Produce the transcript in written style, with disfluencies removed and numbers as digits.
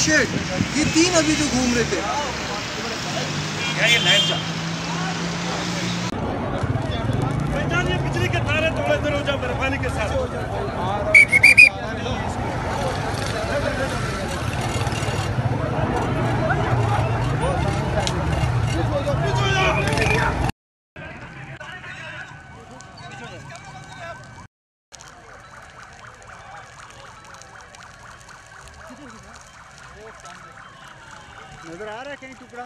Shit, ये 3 अभी जो घूम रहे थे। ये लाइट जा पहचानिए, बिजली के तारे तोड़े दरोजा मेहरबानी के साथ। नजर आ रहा है कहीं टुकड़ा?